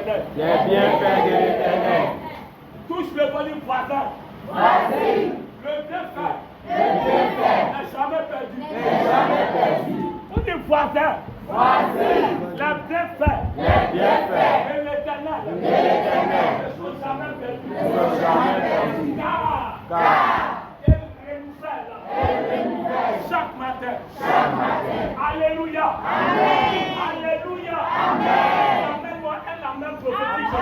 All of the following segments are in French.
l'Éternel. Les bienfaits de l'Éternel. Touche le volume voisin. Voici. Le bienfait. Le bienfait. N'est jamais perdu. N'est jamais perdu. On dit voisin. Voici. Les bienfaits. Les bienfaits. Et l'Éternel. Et l'Éternel. Ne sont jamais perdus. Ne sont jamais perdus. Car il renouvelle chaque matin. Alléluia. Amen. Alléluia. Amen. Amène-moi la même prophétique.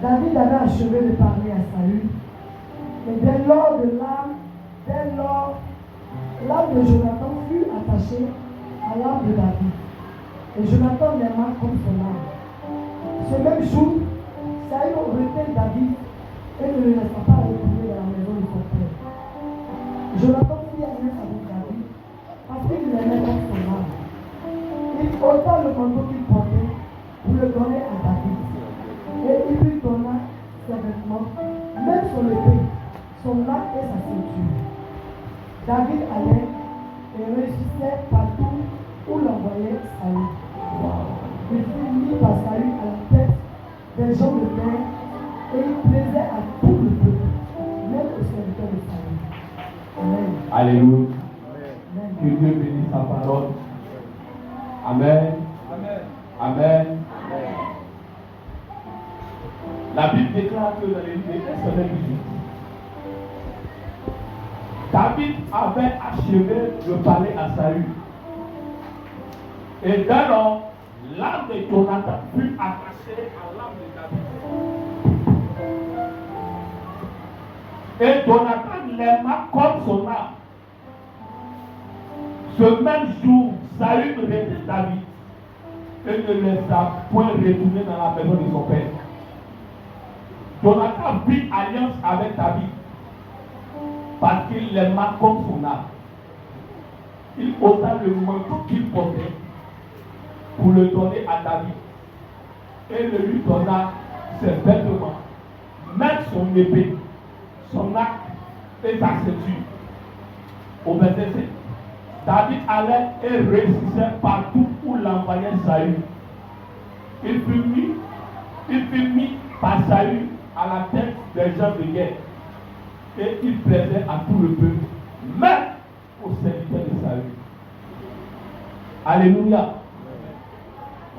David avait achevé de parler à Saül. Et dès lors, l'âme de Jonathan fut attachée à l'âme de David. Et Jonathan l'aima comme son âme. Ce même jour, Saül retint David et ne le laissa pas retourner dans la maison de son père. Jonathan fit alliance avec David parce qu'il l'aimait comme son âme. Il ôta le manteau qu'il portait pour le donner à David. Et il lui donna ses vêtements, même son épée, son arc et sa ceinture. David allait et réussissait partout où l'envoyait Saül. Il fut mis par Saül à la tête des gens de guerre et il plaisait à tout le peuple, même aux serviteurs de Saül. Amen. Alléluia. Amen. Que Dieu bénisse sa parole. Amen. Amen. La Bible déclare que dans les Samuel 18, David avait achevé de parler à Saül. Et dès lors, l'âme de Jonathan fut attachée à l'âme de David. Et Jonathan l'aima comme son âme. Ce même jour, Saül retint David et ne laissa point retourner dans la maison de son père. Jonathan fit alliance avec David parce qu'il l'aima comme son âme. Il ôta le manteau qu'il portait pour le donner à David et le lui donna ses vêtements, même son épée, son arc et sa ceinture. Au verset 7, David allait et réussissait partout où l'envoyait Saül. Il fut mis par Saül à la tête des gens de guerre. Et il plaisait à tout le peuple, même aux serviteurs de Saül. Alléluia.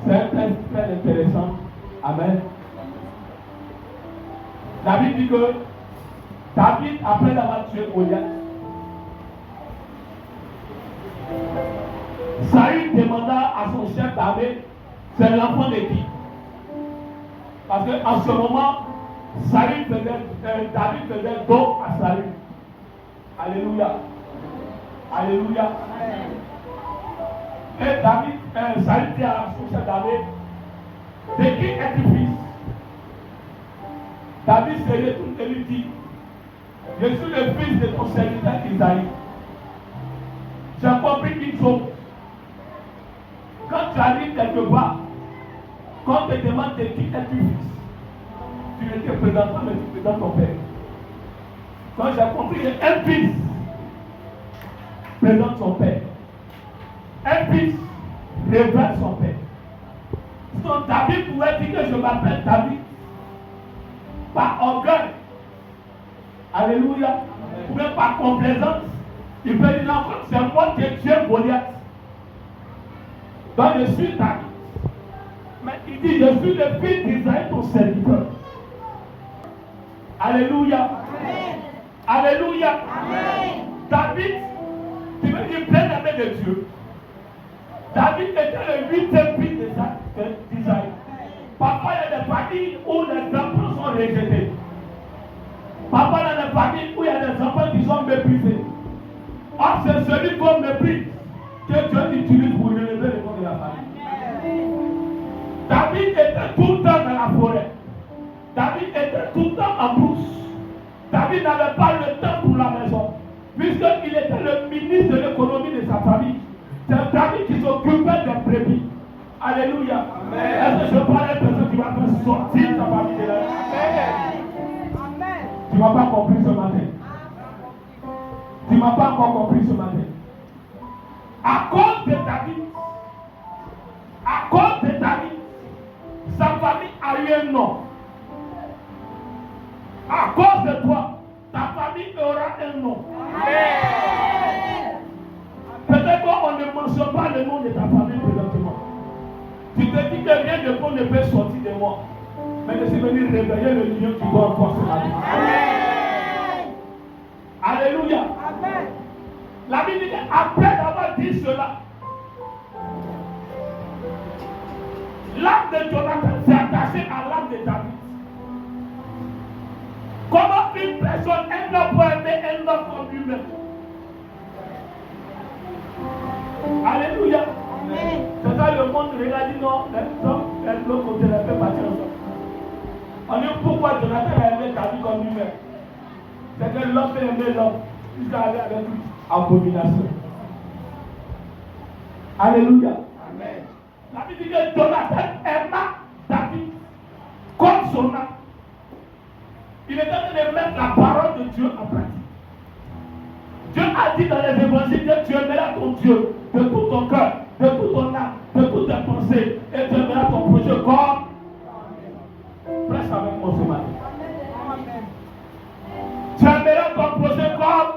C'est un texte très intéressant. Amen. La Bible dit que David, après avoir tué Goliath, Saül demanda à son chef d'armée, c'est l'enfant de qui? Parce qu'en ce moment, David faisait don à Saül. Alléluia. Alléluia. Et Saül dit à son chef d'armée, de qui es-tu fils? David se retourne et lui dit, je suis le fils de ton serviteur Isaïe. J'ai compris une chose. Quand tu arrives quelque part, quand on te demande de qui es-tu fils, tu ne te présentes pas, mais tu présentes ton père. Quand j'ai compris qu'un fils présente son père, un fils révèle son père. Donc David pouvait dire que je m'appelle David par orgueil. Alléluia. Ou même par complaisance. Il peut dire non, c'est moi qui ai tué Goliath. Donc je suis David. Mais il dit, je suis le fils d'Isaïe, ton serviteur. Alléluia. Amen. Alléluia. Amen. David, tu veux dire plein aimé de Dieu. David était le 8e fils d'Isaïe. Parfois, il y a des familles où les enfants sont rejetés. Parfois, il y a des familles où il y a des enfants qui sont méprisés. Or, c'est celui qu'on méprise que Dieu utilise pour relever le nom de la famille. David était tout le temps dans la forêt. David était tout le temps en brousse. David n'avait pas le temps pour la maison, puisqu'il était le ministre de l'économie de sa famille. C'est David qui s'occupait des brebis. Alléluia. Est-ce que je parle à une personne qui va faire sortir ta famille de là? Tu ne m'as pas compris ce matin. Tu ne m'as pas encore compris ce matin. À cause de ta vie, sa famille a eu un nom. À cause de toi, ta famille aura un nom. Peut-être qu'on ne mentionne pas le nom de ta famille présentement. Tu te dis que rien de bon ne peut sortir de moi. Mais je suis venu réveiller le lion qui doit encore se laver. Alléluia. La Bible dit qu'après avoir dit cela, l'âme de Jonathan s'est attachée à l'âme de David. Comment une personne, un homme peut aimer un homme comme lui-même? Alléluia. C'est ça le monde regarde, dit non, l'autre côté, elle peut partir ensemble. On dit pourquoi Jonathan a aimé David comme lui-même? C'est que l'homme peut aimer l'homme jusqu'à aller avec lui. Abomination. Alléluia. Amen. La Bible dit que Jonathan aima David comme son âme. Il est en train de mettre la parole de Dieu en pratique. Dieu a dit dans les évangiles que tu aimeras ton Dieu de tout ton cœur, de toute ton âme, de toutes tes pensées, et tu aimeras ton prochain comme. Presse avec moi ce matin. Tu aimeras ton prochain comme.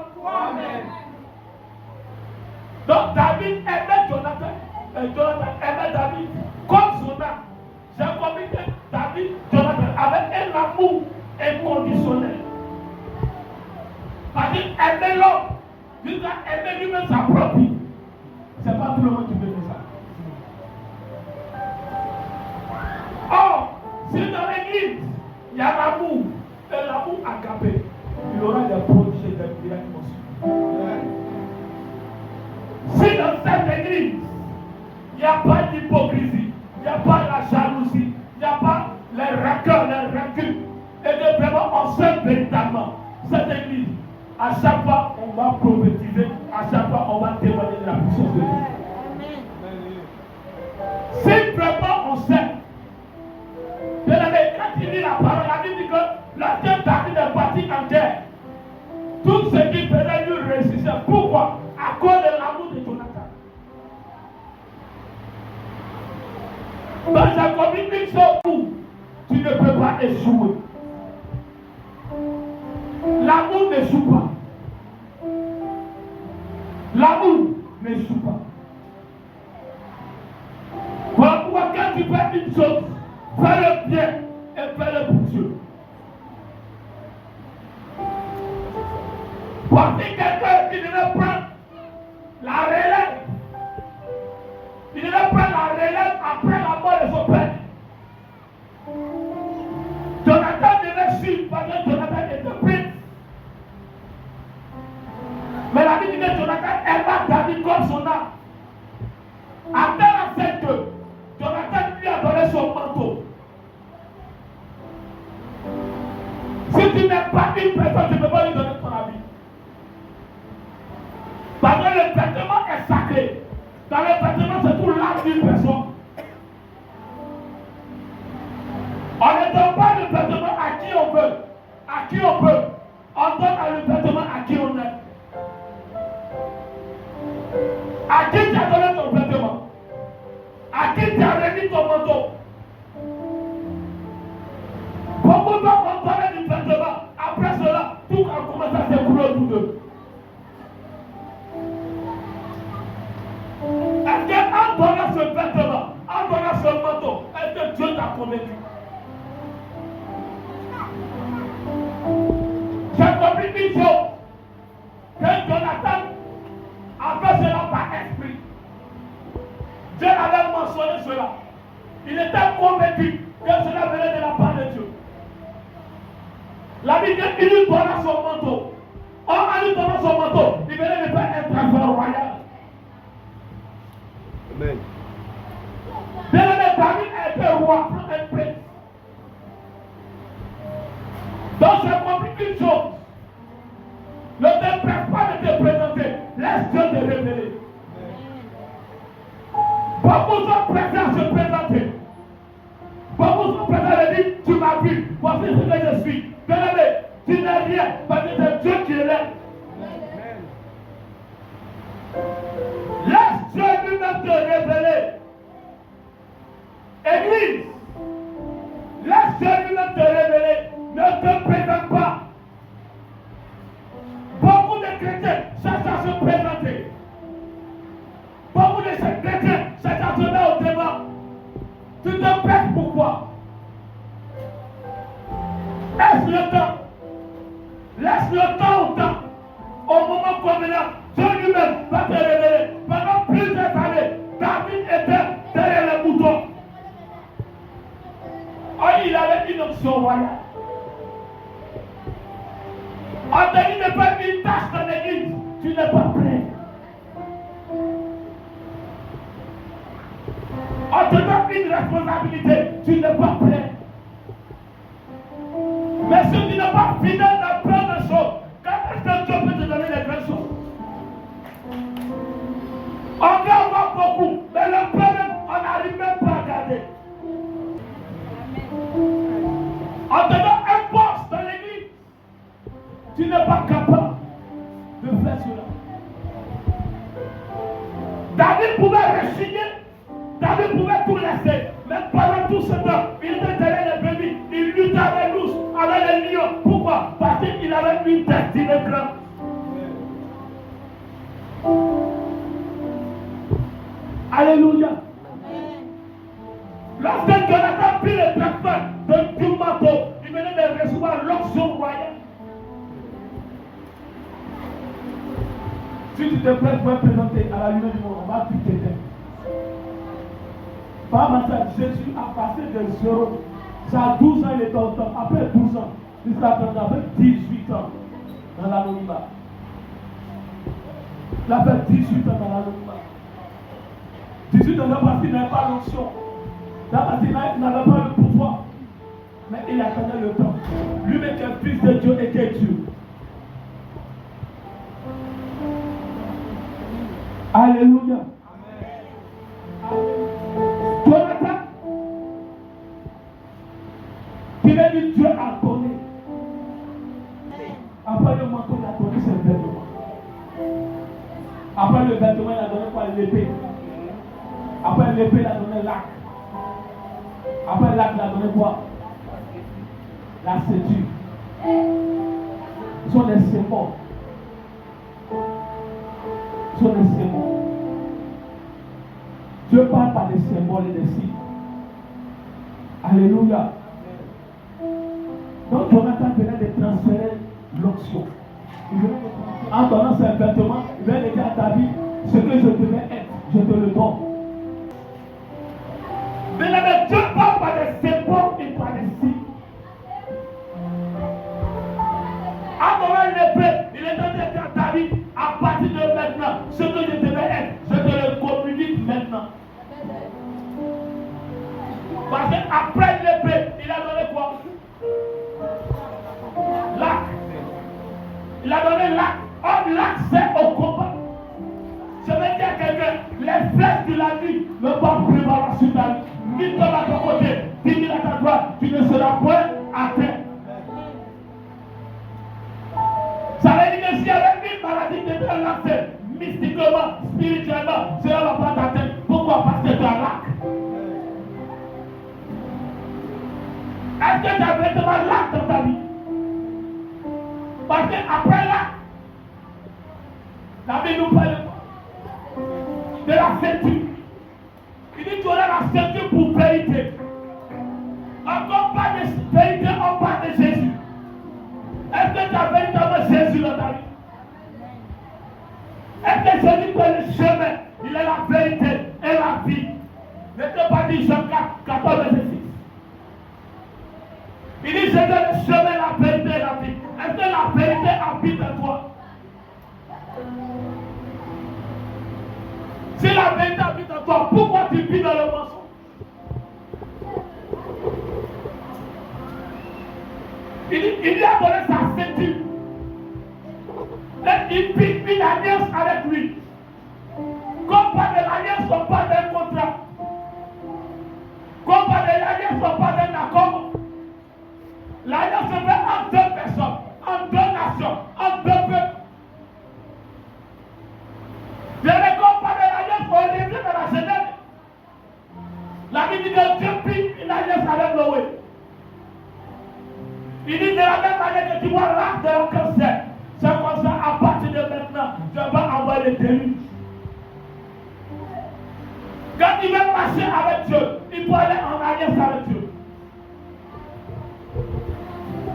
Donc David aimait Jonathan aimait David comme son âme. J'ai compris que David, Jonathan avait un amour inconditionnel. Parce qu'il aimait l'homme, il a aimé lui-même sa propre vie. C'est pas tout le monde qui peut faire ça. Or, si dans l'église, il y a l'amour, et l'amour agapé, il y aura des prodiges et des miracles aussi. Si dans cette église, il n'y a pas d'hypocrisie, il n'y a pas la jalousie, il n'y a pas les rancœurs, les rancunes, et que vraiment on sait véritablement cette église, à chaque fois on va prophétiser, à chaque fois on va témoigner de la puissance de Dieu. Si vraiment on sait, quand il lit la parole, la Bible dit que l'ancien David est parti en guerre. Tout ce qui faisait lui réussissait. Pourquoi? À cause de l'amour de Jonathan. Donc j'ai commis une chose où tu ne peux pas échouer. L'amour n'échoue pas. L'amour n'échoue pas. Voilà pourquoi quand tu fais une chose, fais-le bien et fais-le pour Dieu. Voici quelqu'un qui devait prendre la relève. Il devait prendre la relève après la mort de son père. Jonathan devait suivre parce que Jonathan était prince. Mais la Bible dit que Jonathan aima David comme son âme. À tel enseigne que Jonathan lui a donné son manteau. Si tu n'es pas une personne, tu ne peux pas lui donner ton habit. Parce que le vêtement est sacré. Dans le vêtement, c'est tout l'âme d'une personne. On ne donne pas le vêtement à qui on veut. À qui on peut. On donne le vêtement à qui on aime. À qui tu as donné ton vêtement? À qui tu as remis ton manteau? Beaucoup de gens ont donné du vêtement. Après cela, tout a commencé à s'écrouler autour d'eux. Est-ce qu'en donnant ce vêtement, en donnant ce manteau, est-ce que Dieu t'a convaincu? J'ai compris une chose, que Jonathan a fait cela par esprit. Dieu avait mentionné cela. Il était convaincu que cela venait de la part de Dieu. La Bible dit qu'il lui donna son manteau. Or, en lui donnant son manteau, il venait de faire un transfert royal. Amen. Bien-aimé, David a été roi, un prince. Donc j'ai compris une chose. Ne te presse pas de te présenter. Laisse Dieu te révéler. Beaucoup sont prêts à se présenter. présent et dit, tu m'as vu, voici ce que je suis. Bien-aimé, tu n'es rien, parce que c'est Dieu qui est là. Laisse Dieu lui-même te révéler. Église, laisse Dieu lui-même te révéler. Ne te présente pas. Beaucoup de chrétiens cherchent à se présenter. Beaucoup de ces chrétiens cherchent à se mettre au débat. Tu te prêtes pourquoi? Laisse le temps. Laisse le temps au temps. Au moment convenant, Dieu lui-même va te révéler. Pendant plusieurs années, David était derrière les boutons. Oh, il avait une option royale. On te dit de faire une tâche dans l'église. Tu n'es pas prêt. On te donne une responsabilité. Tu n'es pas prêt. Mais si tu n'es pas fidèle dans plein de choses, quand est-ce que Dieu peut te donner les grandes choses? On peut avoir beaucoup, mais le problème, on n'arrive même pas à garder. On te donne un poste dans l'église. Tu n'es pas capable de faire cela. David pouvait résigner. David pouvait tout laisser. Mais pendant tout ce temps, il était derrière les brebis. Il luttait avec l'ours, avec les lions. Pourquoi? Parce qu'il avait une destinée grande. Alléluia. Lorsque Jonathan prit le tracteur du manteau, il venait de recevoir l'onction royale. Si tu te plais pour présenter à la lumière du monde, on va tout t'aider. Par matin, Jésus a passé de 0. Ça a 12 ans, il est au temps. Après 12 ans, il s'est après 18 ans dans l'anonymat. Il a fait 18 ans dans l'anonymat. 18 ans parce qu'il n'avait pas l'onction. Parce qu'il n'avait pas le pouvoir. Mais il attendait le temps. Lui-même qui est fils de Dieu et qui est Dieu. Alléluia. Jonathan, qui veut dire Dieu a donné. Après le manteau, il a donné ses vêtements. Après le vêtement, il a donné quoi? L'épée. Après l'épée, il a donné l'arc. Après l'arc, il a donné quoi? La ceinture. Ce sont des symboles. Ce sont des symboles. Dieu parle par des symboles et des signes. Alléluia. Donc Jonathan venait de transférer l'onction. En donnant ses vêtements, il vient de dire à David, ce que je devais être, je te le donne. Mais Dieu parle par des symboles et par des signes. En donnant l'épée, il est en train de dire à David, à partir de maintenant, ce que je devais être, je te le communique maintenant. Parce qu'après l'épée, il a donné quoi? L'arc. Il a donné l'arc. Or, l'arc, c'est au combat. Je vais dire à quelqu'un, les flèches de la vie ne vont pas prévaloir sur ta vie. Mille tombe à ton côté, 10 000 à ta droite, tu ne seras point atteint. Ça veut dire que s'il y avait une maladie qui était lancée, mystiquement, spirituellement, cela ne va pas t'atteindre. Pourquoi? Parce que tu as l'arc. Est-ce que tu as vraiment l'arc dans ta vie? Parce qu'après l'arc, la Bible nous parle de la ceinture. Il dit tu auras la ceinture pour vérité. Encore pas de vérité, on parle de Jésus. Est-ce que tu as véritablement Jésus dans ta vie? Est-ce que Jésus est le chemin? Il est la vérité et la vie. Ne te pas dire Jean 14, verset 6. Il dit, je donne le chemin, la vérité et la vie. Est-ce que la vérité habite en toi? Si la vérité habite en toi, pourquoi tu vis dans le mensonge? Il lui a donné sa ceinture. Il vit une alliance avec lui. Comme pas de l'alliance, on parle d'un contrat. Comme pas de l'alliance, on parle d'un accord. Il dit de la même manière que tu vois l'arc de la cancer. C'est comme ça, à partir de maintenant, je vais envoyer le déluge. Quand il veut marcher avec Dieu, il peut aller en alliance avec Dieu.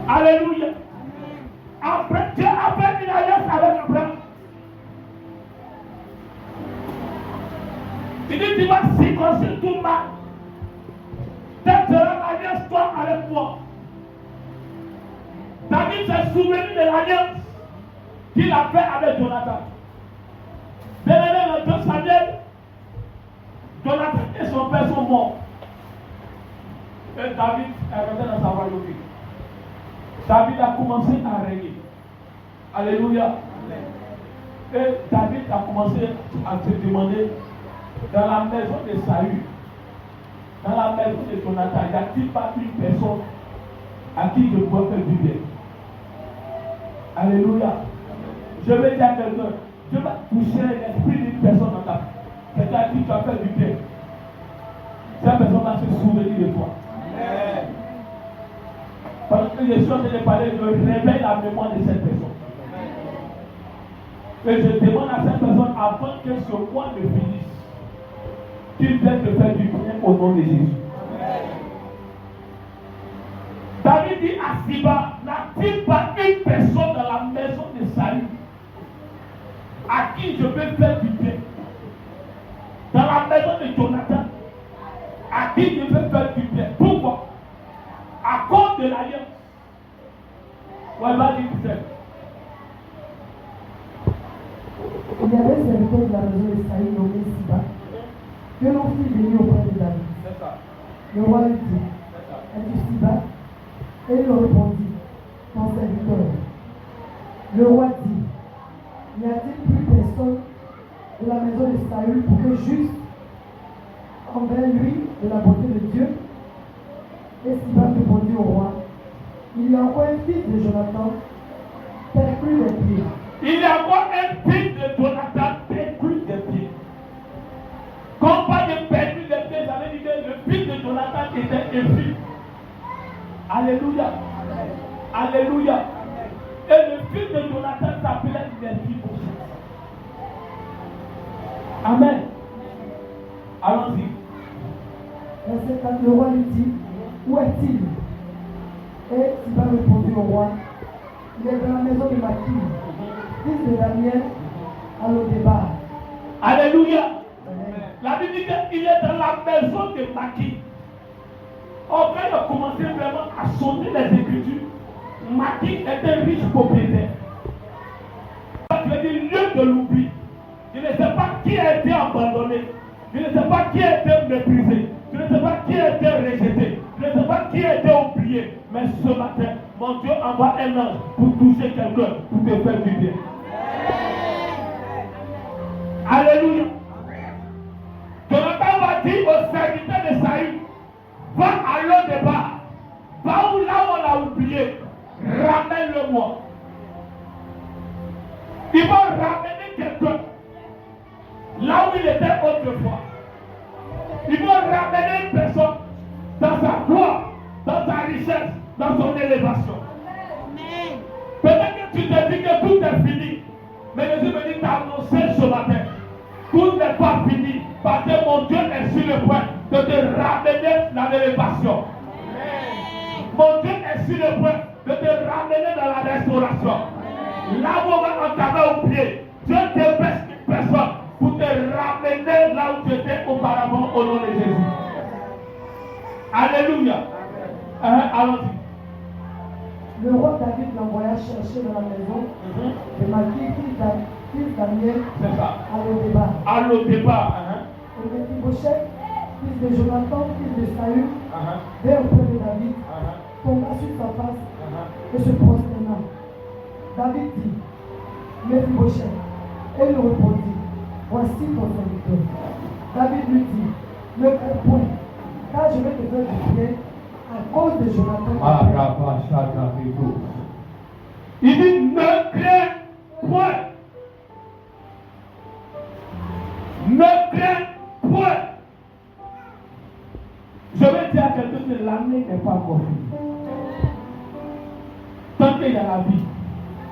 Alléluia. Après, Dieu a fait une alliance avec Abraham. Il dit, tu vas circoncire tout mal. Telle sera l'alliance, toi, avec moi. David s'est souvenu de l'alliance qu'il a fait avec Jonathan. Bien-aimé, le 2 Samuel, Jonathan et son père sont morts. Et David est resté dans sa royauté. David a commencé à régner. Alléluia. Et David a commencé à se demander, dans la maison de Saül, dans la maison de Jonathan, n'y a-t-il pas une personne à qui je peux faire du bien? Alléluia. Je vais dire à quelqu'un, je vais toucher l'esprit d'une personne dans ta vie. Quelqu'un à qui tu vas faire du bien. Cette personne va se souvenir de toi. Amen. Parce que je suis en train de parler, je réveille la mémoire de cette personne. Et je demande à cette personne, avant que ce mois ne finisse, qu'il vienne te faire du bien au nom de Jésus. Amen. David dit à Siba, n'a-t-il pas une personne dans la maison de Saül à qui je peux faire du bien? Dans la maison de Jonathan, à qui je peux faire du bien? Pourquoi? À cause de l'alliance. Ouais, vas-y, Michel. Il y avait un serviteur de la maison de Saül nommé Siba, que l'on fit venir auprès de David. C'est ça. Le roi lui dit, es-tu Siba? Et il lui répondit, ton serviteur. Le roi dit, n'y a-t-il plus personne de la maison de Saül pour que juste envers lui de la bonté de Dieu? Et Siba répondit au roi, il y a encore un fils de Jonathan, perclus des pieds. Il y a encore un fils de Jonathan, perclus des pieds. Quand on parle de perclus des pieds, ça veut dire que le fils de Jonathan était un fils. Alléluia. Alléluia. Et le fils de Jonathan s'appelait Mephibosheth. Amen. Allons-y. Verset 4, le roi lui dit, où est-il? Et Siba répondit au roi, il est dans la maison de Maki, fils de Daniel, à Lo-Débar. Alléluia. La Bible dit qu'il est dans la maison de Maki. Quand il a commencé vraiment à sonner les Écritures, Maki était riche propriétaire. Je veux dire lieu de l'oubli. Je ne sais pas qui a été abandonné. Je ne sais pas qui a été méprisé. Je ne sais pas qui a été rejeté. Je ne sais pas qui a été oublié. Mais ce matin, mon Dieu envoie un ange pour toucher quelqu'un, pour te faire du bien. Alléluia. Jonathan va dire au serviteur de Saül, va à Lo-Débar, va où là où on l'a oublié, ramène-le-moi. Il va ramener quelqu'un là où il était autrefois. Il va ramener une personne dans sa gloire, dans sa richesse, dans son élévation. Peut-être que tu te dis que tout est fini, mais Jésus me dit d'annoncer ce matin. Tout n'est pas fini, parce que mon Dieu est sur le point de te ramener dans l'élévation. Mon Dieu est sur le point de te ramener dans la restauration. Là où on va entamer au pied, Dieu te baisse une personne pour te ramener là où tu étais auparavant au nom de Jésus. Alléluia. Allons-y. Le roi David l'envoya chercher dans la maison de Maki, fils Daniel, C'est ça. à Lo-Débar. À Lo-Débar. Et Mephibosheth, fils de Jonathan, fils de Saül, vint auprès de David, tomba sur sa face et se prosterna. David dit, Mephibosheth, et il répondit, voici ton serviteur. David lui dit, ne crains point, car je vais te faire du bien à cause de Jonathan. Il dit, ne crains point. Ne crains point. Je vais dire à quelqu'un que l'année n'est pas encore finie. qu'il y a la vie,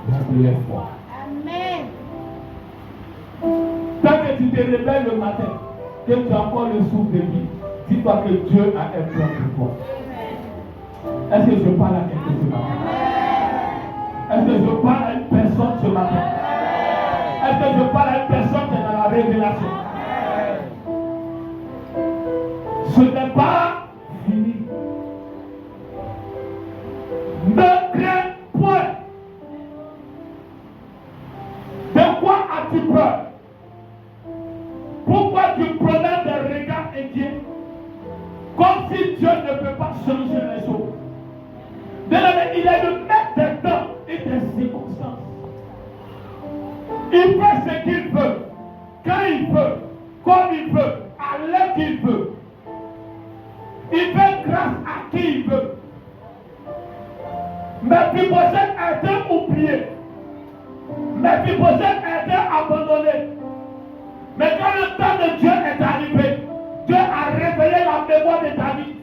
il y a de l'espoir. Amen. Tant que tu te réveilles le matin, que tu as encore le souffle de vie, dis-toi que Dieu a un plan pour toi. Est-ce que je parle à quelqu'un ce matin? Est-ce que je parle à une personne ce matin? Est-ce que je parle à une personne qui est dans la révélation? Ce n'est pas fini. Ne crains point. De quoi as-tu peur? Pourquoi tu prononces des regards inquiets? Comme si Dieu ne peut pas changer les choses. Il est le maître des temps et des circonstances. Il fait ce qu'il veut, quand il veut, comme il veut, à l'heure qu'il veut. Il fait grâce à qui il veut. Mais Mephibosheth a été oublié. Mephibosheth a été abandonné. Mais quand le temps de Dieu est arrivé, Dieu a révélé la mémoire de David.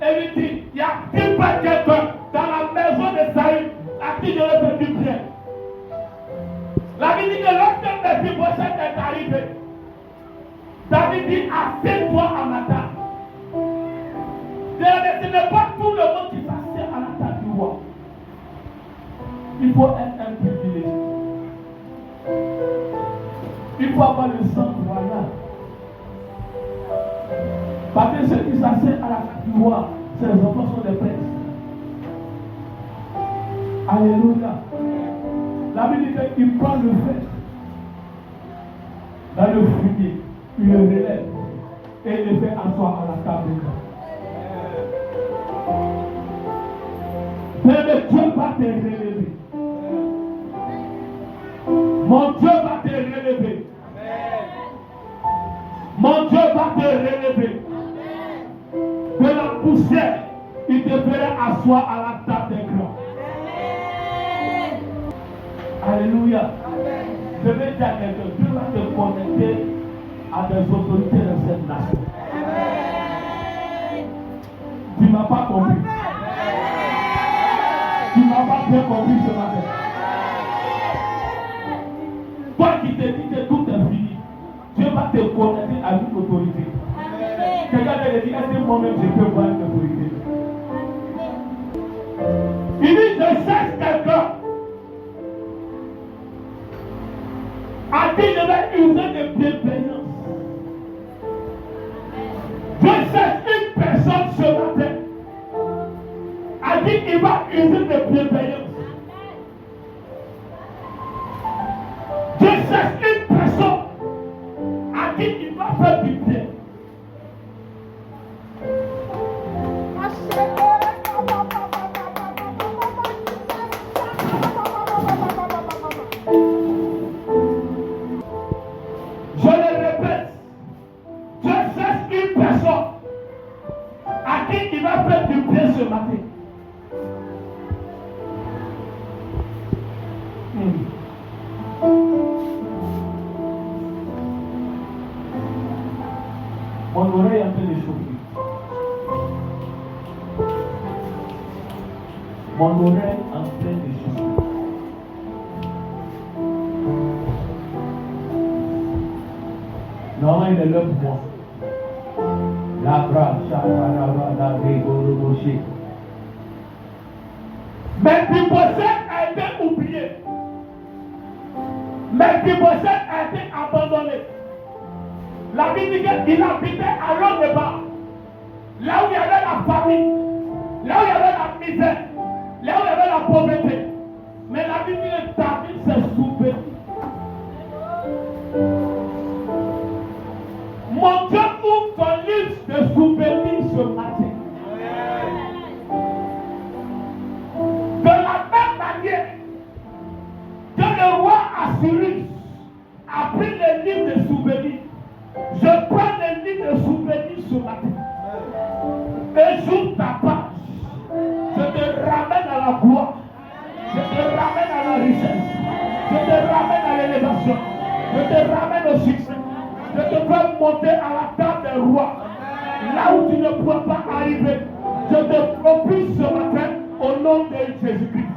Et lui dit, il n'y a-t-il pas quelqu'un dans la maison de Saül à qui je vais faire du bien? La Bible dit que lorsque Mephibosheth est arrivé, David dit, assieds-toi à ma table. Ce n'est pas tout le monde qui s'assied à la table du roi. Il faut être un privilégié. Il faut avoir le sang royal. Parce que ceux qui s'assiedent à la table du roi, c'est les enfants sont des princes. Alléluia. La Bible dit qu'il prend le fer dans le fumier, il le relève et il le fait asseoir à la table de Dieu. Mais Dieu va te relever. Mon Dieu va te relever. Mon Dieu va te relever. De la poussière, il te fera asseoir à la table des grands. Alléluia. Je vais dire à quelqu'un, Dieu va te connecter à des autorités de cette nation. Tu ne m'as pas compris. Tu ne m'as pas bien compris ce matin. Toi qui te dis que tout est fini, Dieu va te connecter à une autorité. Quelqu'un te dit, est-ce que moi-même je peux voir une autorité? Il dit, je cherche quelqu'un à qui je vais user de bienveillance. Je cherche une personne ce matin à qui il va user de bienveillance. Je cherche une personne à qui il va faire du bien. Je le répète, je cherche une personne à qui il va faire du bien ce matin. Mon oreille est en train de chauffer. Mon oreille est en train de chauffer. Non, il est là pour moi. La brache, la régoroboché. Mephibosheth a été oublié. Mephibosheth a été abandonné. La Bible dit qu'il habitait à Lo-Débar, là où il y avait la famine, là où il y avait la misère, là où il y avait la pauvreté. Mais la Bible dit que David s'est souvenu. Mon Dieu ouvre ton livre de souvenirs ce matin. De la même manière que le roi Assyrus a pris le livre de souvenirs, je prends le livre de souvenirs ce matin. Et j'ouvre ta page. Je te ramène à la gloire. Je te ramène à la richesse. Je te ramène à l'élévation. Je te ramène au succès. Je te fais monter à la table des rois. Là où tu ne pourras pas arriver. Je te propulse ce matin au nom de Jésus-Christ.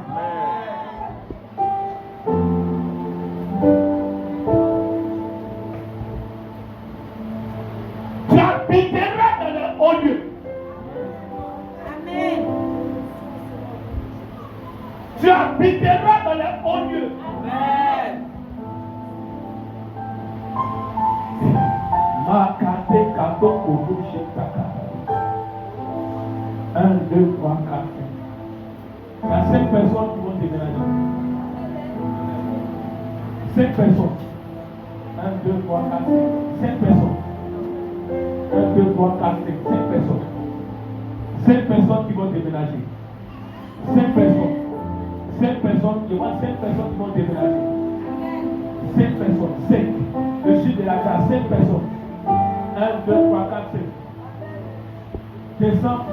Tu habiteras dans les hauts lieux. Amen. Makate kato kodo shekaka. 1, 2, 3, 4, 5. Il y a 5 personnes qui vont déménager. 5 personnes. 1, 2, 3, 4, 5. 5 personnes. 1, 2, 3, 4, 5. 5 personnes. 5 personnes qui vont déménager. 5 personnes. 5 personnes. Je vois 5 personnes qui vont déménager. 5 personnes. 5. Le chiffre de la classe. 5 personnes. 1, 2, 3, 4, 5. Décembre.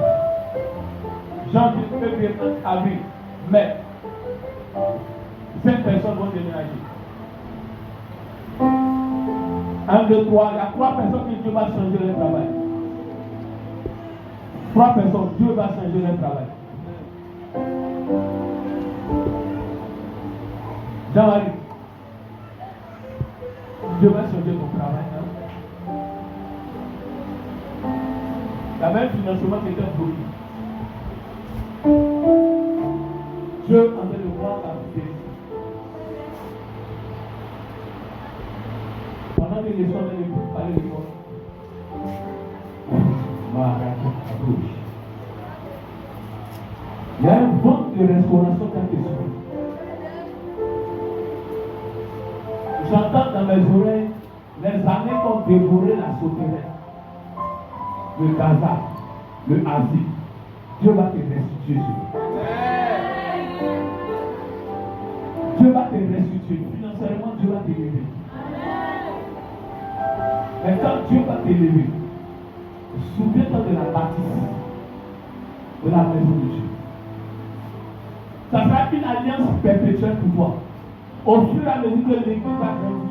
Janvier, février, avril, mai. 5 personnes vont déménager. 1, 2, 3. Il y a 3 personnes qui Dieu va changer leur travail. 3 personnes, Dieu va changer leur travail. Jean-Marie, Dieu va changer ton travail. Hein? Il y avait un financement qui était bloqué. Dieu en train de voir la vie. Pendant que les gens allaient parler de moi, il y a un vent de restauration qui a été soulevé. J'entends dans mes oreilles les années qui ont dévoré la sauterelle, le Gaza, le Asie. Dieu va te restituer. Dieu va te restituer. Financièrement, Dieu va t'élever. Mais quand Dieu va t'élever, souviens-toi de la bâtisse de la maison de Dieu. Ça sera une alliance perpétuelle pour toi. Au fur et à mesure que l'église va grandir,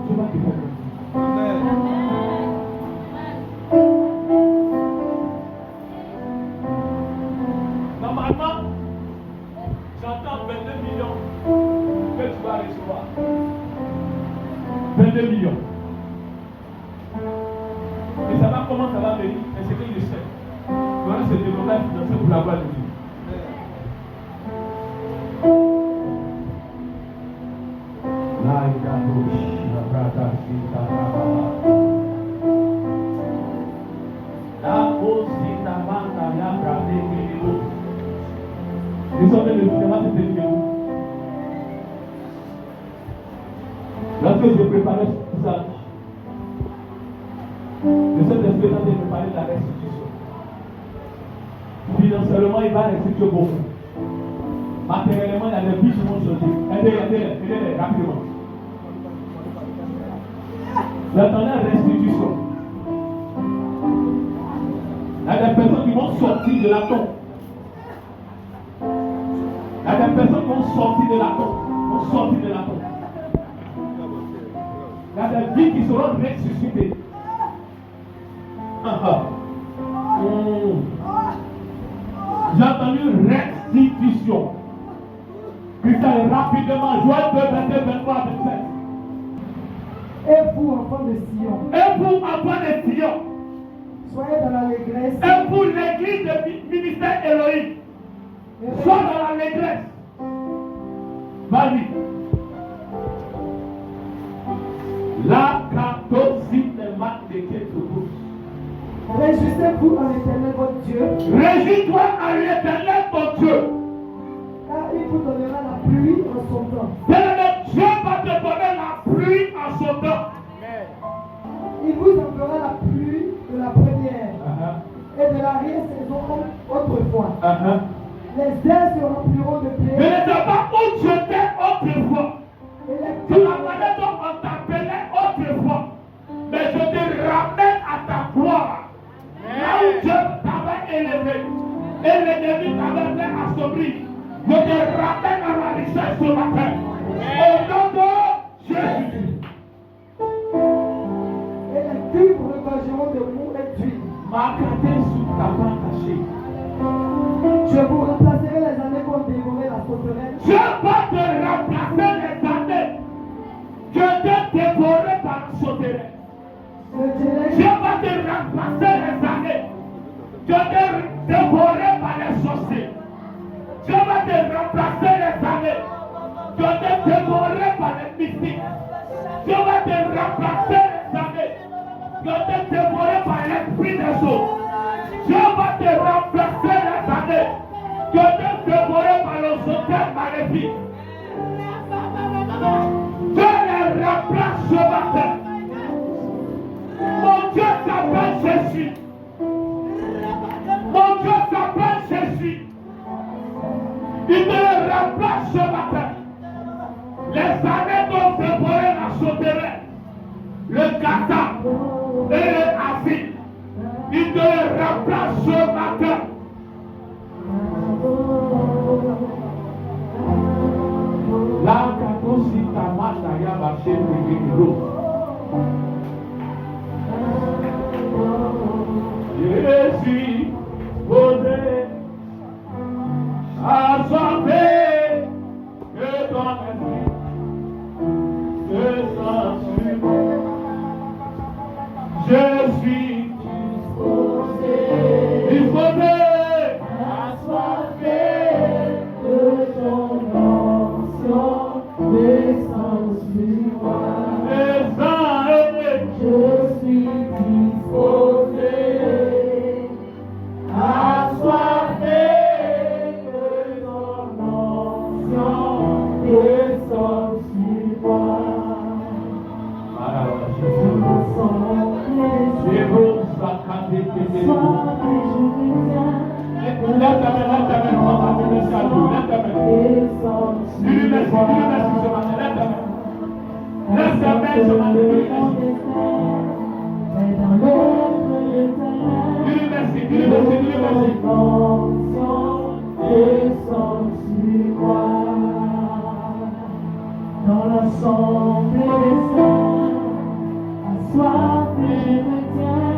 Dieu va te faire grandir. Normalement, j'entends 22 millions que tu vas recevoir. 22 millions. Et ça va comment ça va venir, mais c'est que je sais. Voilà ce développement financier pour la gloire de Dieu. Nous sommes le cinéma, c'était numéro. Lorsque je préparais tout ça, le Saint-Esprit est en train de préparer la restitution. Financièrement, il va restituer beaucoup. Matériellement, il y a des biches qui vont changer. Aidez-les, rapidement. J'attendais la restitution. Il y a des personnes qui vont sortir de la tombe. Il y a des personnes qui vont sortir de la tombe. Il y a des vies qui seront ressuscitées. J'ai entendu restitution. Putain, rapidement, Joël 2, 22, 23, 27. Et vous, enfants de Sion, Et vous, enfants de Sion, soyez dans l'allégresse. et pour l'église de ministère Elohim, sois dans l'allégresse. Vas-y. La catosine de marque de Kétoubous. Réjouissez-vous en l'Éternel votre Dieu, Réjouis-toi en l'Éternel ton Dieu. car il vous donnera la pluie en son temps. Dieu va te donner la pluie en son temps. Il vous enverra la pluie de la première et de l'arrière-saison comme autrefois. Les airs se rempliront de Mais blé. ne sais pas où tu étais autrefois. Et Tu la manière dont on t'appelait autrefois. Mais je te ramène à ta gloire. Là où Dieu t'avait élevé. Et l'ennemi t'avait fait assombrir. Je te ramène à la richesse ce matin. Au nom de Jésus. et les cuivres regorgeront de mou et d'huile. Marquez sous ta main cachée. Je vous remplacerai les années qu'ont dévoré la sauterelle. Dieu va te remplacer les années que t'es dévoré par la sauterelle. Le Dieu délai va te remplacer les années que t'es dévoré par les sorciers. Dieu va te remplacer les que t'es dévoré par le sauteur maléfique. Je les remplace ce matin. Mon Dieu s'appelle Jésus. Mon Dieu s'appelle Jésus. Il te les remplace ce matin. Les années dont dévoré la sauterelle, le Qatar et l'Asie, il te les remplace ce matin. La katosita masaya bashe tegiro. Jésus posé à sauver que ton esprit se sent sur. Je suis disposé à sauver que ton onction descend sur moi. Je suis disposé à soiffer que ton onction descend sur moi. Dans l'ensemble des saints, assoiffé je me tiens,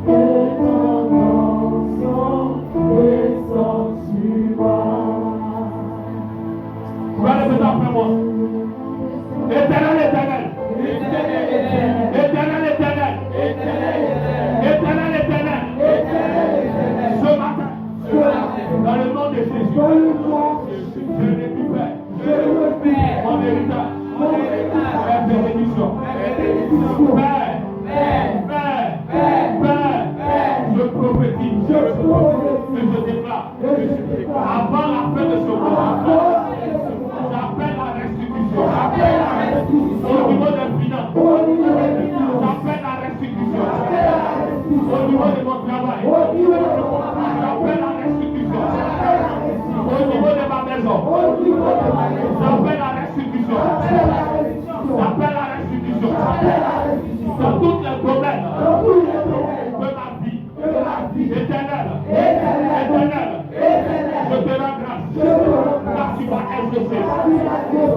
que ton onction descend sur moi. Vous allez répéter après moi. Éternel, éternel. Éternel, éternel. Éternel, éternel. Ce matin, dans le nom de Jésus, je n'ai plus peur. Mon héritage, Père, bénédiction. Père, je prophétise, que je déclare, avant la fin de ce mois, j'appelle la restitution. Au niveau des finances, j'appelle la restitution. Au niveau de mon travail, j'appelle la restitution. Au niveau de ma maison, j'appelle la restitution. J'appelle la restitution. Dans tous les domaines de ma vie. Éternel. Je te rends grâce. Car tu vas exaucer.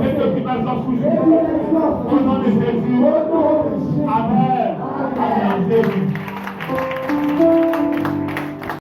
Et que tu m'as enfoui. Au nom de Jésus.